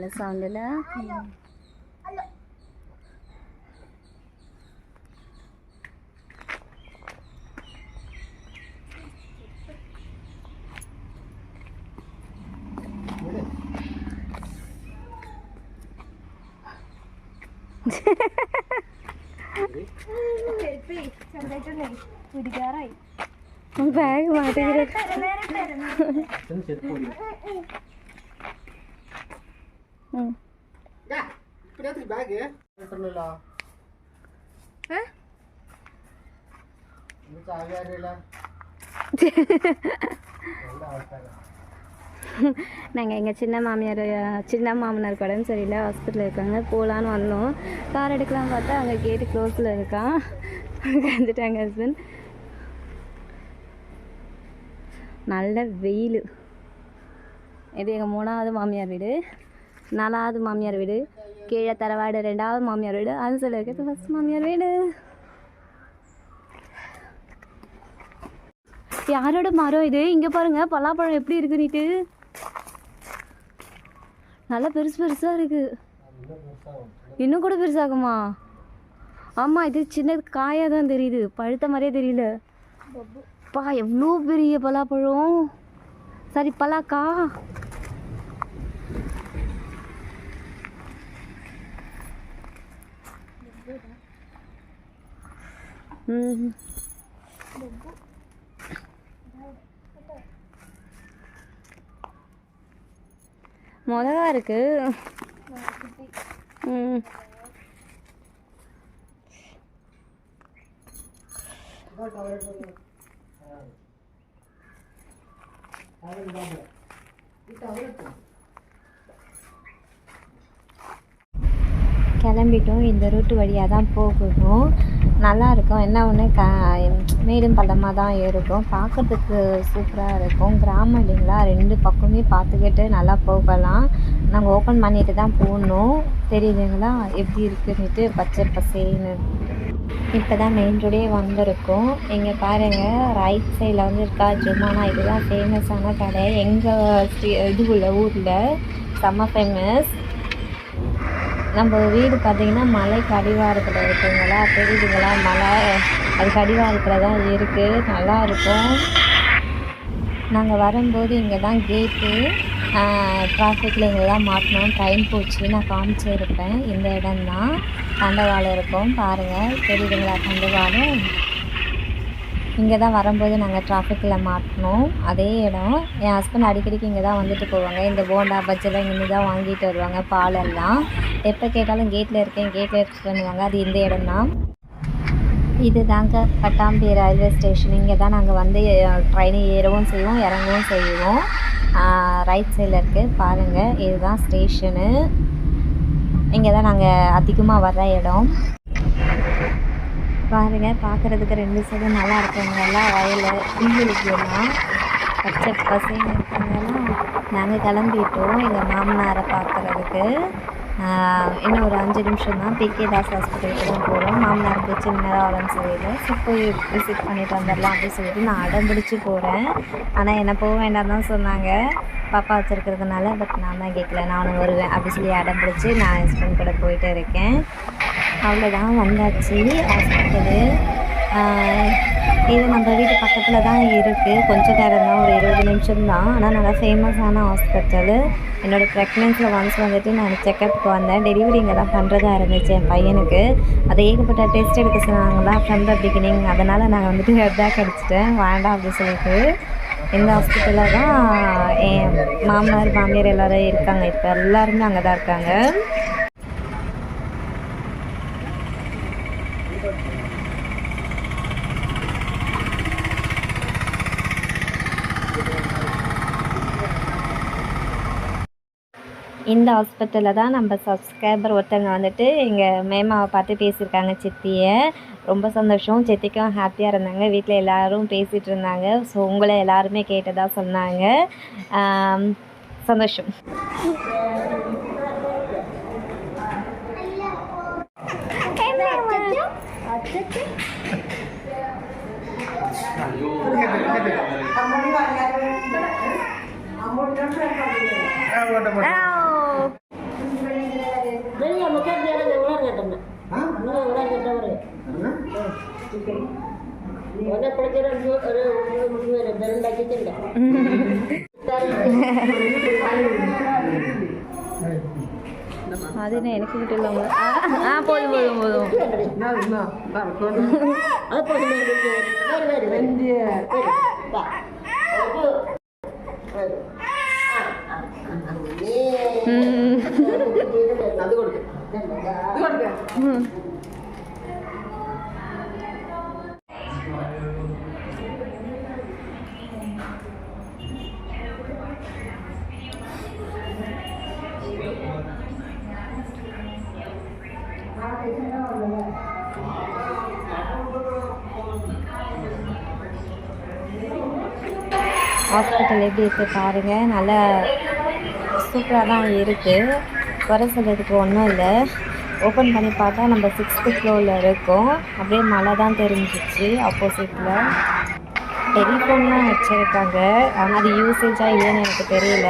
நல்ல சவுண்டில். बैग माटे நாங்கள் எங்கள் சின்ன மாமனார் உடம்பு சரியில்லை, ஹாஸ்பிட்டலில் இருக்காங்க, போகலான்னு வந்தோம். கார் எடுக்கலாம் பார்த்தா அங்கே கேட்டு க்ளோஸில் இருக்கான். வந்துட்டாங்க ஹஸ்பண்ட். நல்ல வெயில். இது எங்கள் 3வது மாமியார் வீடு, 4வது மாமியார் வீடு, கீழே தரவாடு 2வது மாமியார் வீடு, அது சொல்ல இருக்கிறது ஃபஸ்ட் மாமியார் வீடு. யாரோட மரம் இது? இங்கே பாருங்கள் பலாப்பழம் எப்படி இருக்குன்னுட்டு. நல்லா பெருசாக இருக்குது. இன்னும் கூட பெருசாகுமா? ஆமாம், இது சின்னது காயாக தான் தெரியுது, பழுத்த மாதிரியே தெரியல. பா எவ்வளோ பெரிய பலாப்பழம். சரி பலாக்கா. மிளகா இருக்கு. கிளம்பிட்டோம். இந்த ரூட்டு வழியாக தான் போகணும். நல்லாயிருக்கும். என்ன ஒன்று மேடும் பள்ளமாக தான் இருக்கும். பார்க்குறதுக்கு சூப்பராக இருக்கும். கிராமம் இல்லைங்களா, 2 பக்கமே பார்த்துக்கிட்டு நல்லா போகலாம். நாங்கள் ஓப்பன் பண்ணிட்டு தான் போகணும். தெரியுதுங்களா எப்படி இருக்குன்னுட்டு, பச்சை பசேன்னு. இப்போ தான் மெயின் ரோடே வந்திருக்கோம். இங்கே பாருங்கள், ரைட் சைடில் வந்து இருக்கா ஜுமானா. இதுதான் ஃபேமஸான கடை எங்கள் ஊரில் செம்ம ஃபேமஸ். நம்ம வீடு பார்த்திங்கன்னா மலைக்கு அடிவாரத்தில் இருக்குங்களா, தெரியுதுங்களா? மலை அதுக்கு அடிவாரத்தில் தான் இருக்குது. நல்லாயிருக்கும். நாங்கள் வரும்போது இங்கே தான் கேட்டு, டிராஃபிக்கில் இங்கே தான் மாட்டணும். ட்ரெயின் போச்சு, நான் காமிச்சிருப்பேன். இந்த இடம்தான் தண்டவாளம் இருக்கும் பாருங்கள், தெரியுதுங்களா? தண்டவாளம் இங்கே தான் வரும்போது நாங்கள் டிராஃபிக்கில் மாட்டினோம். அதே இடம். என் ஹஸ்பண்ட் அடிக்கடிக்கு இங்கே தான் வந்துட்டு போவாங்க. இந்த போண்டா பஜ்ஜெல்லாம் இங்கே தான் வாங்கிட்டு வருவாங்க. பாலெல்லாம் எப்போ கேட்டாலும் கேட்டில் இருக்குன்னுவாங்க. அது இந்த இடம் தான். இது தாங்க பட்டாம்பி ரயில்வே ஸ்டேஷன். இங்கே தான் நாங்கள் வந்து ட்ரெயின் ஏறவும் செய்வோம், இறங்கவும் செய்வோம். ரைட் சைடில் இருக்குது பாருங்கள், இதுதான் ஸ்டேஷனு. இங்கே தான் நாங்கள் அதிகமாக வர்ற இடம். பாருங்கள், பார்க்குறதுக்கு 2 சைடும் நல்லா இருக்குங்கெல்லாம். வயல் புல்வெளிக்கெல்லாம் பச்சை பசைன்னு இருக்குங்கெல்லாம். நாங்கள் கிளம்பிட்டோம் எங்கள் மாமனாரை பார்க்குறதுக்கு. இன்னும் ஒரு 5 நிமிஷம் தான். பிகே தாஸ் ஹாஸ்பிட்டலுக்கு தான் போகிறோம். மாமனாருக்கு சின்னதாக உடம்பு சரியில்லை. ஸோ போய் விசிட் பண்ணிட்டு வந்துடலாம் அப்படின்னு சொல்லிட்டு நான் அடம் பிடிச்சி போகிறேன். ஆனால் என்னை போக வேண்டாம் தான் சொன்னாங்க, பாப்பா வச்சுருக்கிறதுனால. பட் நான் தான் கேட்கல, நானும் வருவேன் அப்படி சொல்லி அடம் பிடிச்சி நான் ஹஸ்பண்ட் கூட போயிட்டு இருக்கேன். அவ்வளோதான், வந்தாச்சு ஹாஸ்பிட்டலு. இது நம்ம வீட்டு பக்கத்தில் தான் இருக்குது. கொஞ்சம் நேரம் தான், ஒரு 20 நிமிஷம் தான். ஆனால் நல்லா ஃபேமஸான ஹாஸ்பிட்டலு. என்னோடய ப்ரெக்னென்சியில் ஒன்ஸ் வந்துட்டு நான் செக்கப்புக்கு வந்தேன். டெலிவரி இங்கே தான் பண்ணுறதா இருந்துச்சு என் பையனுக்கு. அதை ஏகப்பட்ட டெஸ்ட் எடுக்க சொன்னாங்களா ஃப்ரம் த பிகினிங். அதனால் நாங்கள் வந்துட்டு ஹெட்டாக கிடச்சிட்டேன், வேண்டாம் அப்படின்னு சொல்லிட்டு. இந்த ஹாஸ்பிட்டலில் தான் என் மாமியார் எல்லோரும் இருக்காங்க. இப்போ எல்லாருமே அங்கே தான் இருக்காங்க. இந்த ஹாஸ்பிட்டலில் தான் நம்ம சப்ஸ்கிரைபர் ஒருத்தவங்க வந்துட்டு எங்கள் மேமாவை பார்த்து பேசியிருக்காங்க, சித்தியை. ரொம்ப சந்தோஷம். சித்திக்கும் ஹாப்பியாக இருந்தாங்க. வீட்டில் எல்லோரும் பேசிகிட்டு இருந்தாங்க. ஸோ உங்களை எல்லாருமே கேட்டதாக சொன்னாங்க. சந்தோஷம். அது என்ன எனக்கு மட்டும் இல்லாம போதும் போதும் போதும் ஹாஸ்பிட்டல் எப்படி இருக்குது பாருங்கள், நல்லா சூப்பராக தான் இருக்குது, குறை சொல்கிறதுக்கு ஒன்றும் இல்லை. ஓப்பன் பண்ணி பார்த்தா நம்ம 6th ஃப்ளோரில் இருக்கோம். அப்படியே மழை தான் தெரிஞ்சிச்சு. ஆப்போசிட்டில் டெலிஃபோன்லாம் வச்சுருக்காங்க, ஆனால் அது யூசேஜாக இல்லைன்னு எனக்கு தெரியல.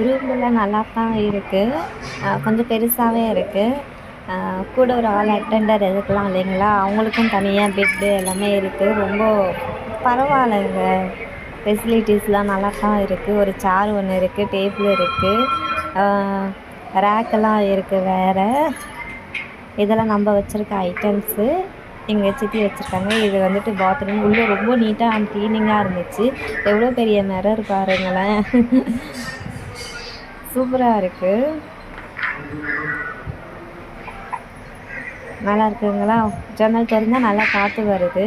ரூம்லாம் நல்லா தான் இருக்குது, கொஞ்சம் பெருசாகவே இருக்குது. கூட ஒரு ஆள் அட்டெண்டர் எதுக்கலாம் இல்லைங்களா, அவங்களுக்கும் தனியாக பெட்டு எல்லாமே இருக்குது. ரொம்ப பரவாயில்லைங்க, ஃபெசிலிட்டிஸ்லாம் நல்லா தான் இருக்குது. ஒரு சேர் ஒன்று இருக்குது, டேபிள் இருக்குது, ரேக்கெல்லாம் இருக்குது. வேறு இதெல்லாம் நம்ம வச்சுருக்க ஐட்டம்ஸு இங்கே சித்தி வச்சுருக்காங்க. இது வந்துட்டு பாத்ரூம் உள்ளே ரொம்ப நீட்டாக அண்ட் க்ளீனிங்காக இருந்துச்சு. எவ்வளோ பெரிய மிரர் பாருங்களேன், சூப்பராக இருக்குது, நல்லா இருக்குங்களா. ஜன்னல் திறந்தால் நல்லா காற்று வருது,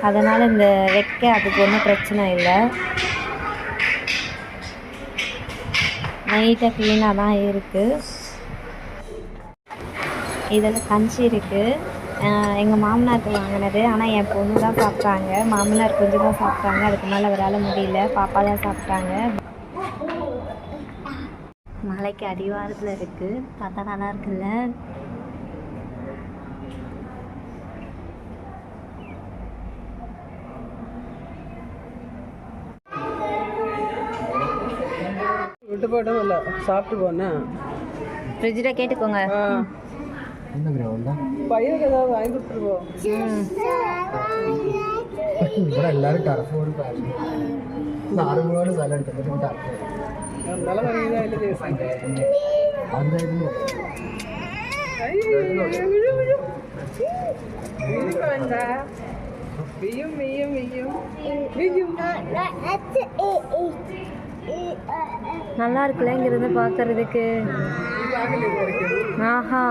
அதனால் இந்த வைக்க அதுக்கு ஒன்றும் பிரச்சனை இல்லை. நீட்டாக க்ளீனாக தான் இருக்குது. இதில் கஞ்சி இருக்குது, எங்கள் மாமனாருக்கு வாங்கினது. ஆனால் என் பொண்ணு தான் சாப்பிட்டாங்க, மாமனார் கொஞ்சம் தான் சாப்பிட்டாங்க, அதுக்கு மேலே அவரால் முடியல, பாப்பா தான் சாப்பிட்டாங்க. மலைக்கு அடிவாரத்தில் இருக்குது, பார்த்தா நல்லா இருக்குல்ல. விட்டு போட்டோம் இல்லை, சாப்பிட்டு போனேன். ஃப்ரிட்ஜில் கேட்டுக்கோங்க, பையனுக்கு ஏதாவது வாங்கி கொடுத்துருவோம். എല്ലാവരും ടർഫോട് നാടുകളോട് സ്ഥലം എടുത്തിട്ട് ടർഫ് നല്ല പറയുന്നതിൻ്റെ ദിവസം അതായിരുന്നു മെയ്യും മെയ്യും മെയ്യും മെയ്യും நல்லா இருக்குல்ல இங்கிருந்து பார்க்கறதுக்கு. ஆஹா,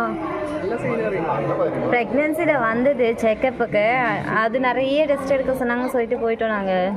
ப்ரெக்னென்சியில் வந்தது செக்கப்புக்கு, அது நிறைய டெஸ்ட் எடுக்க சொன்னாங்க, சொல்லிட்டு போயிட்டோம் நாங்கள்.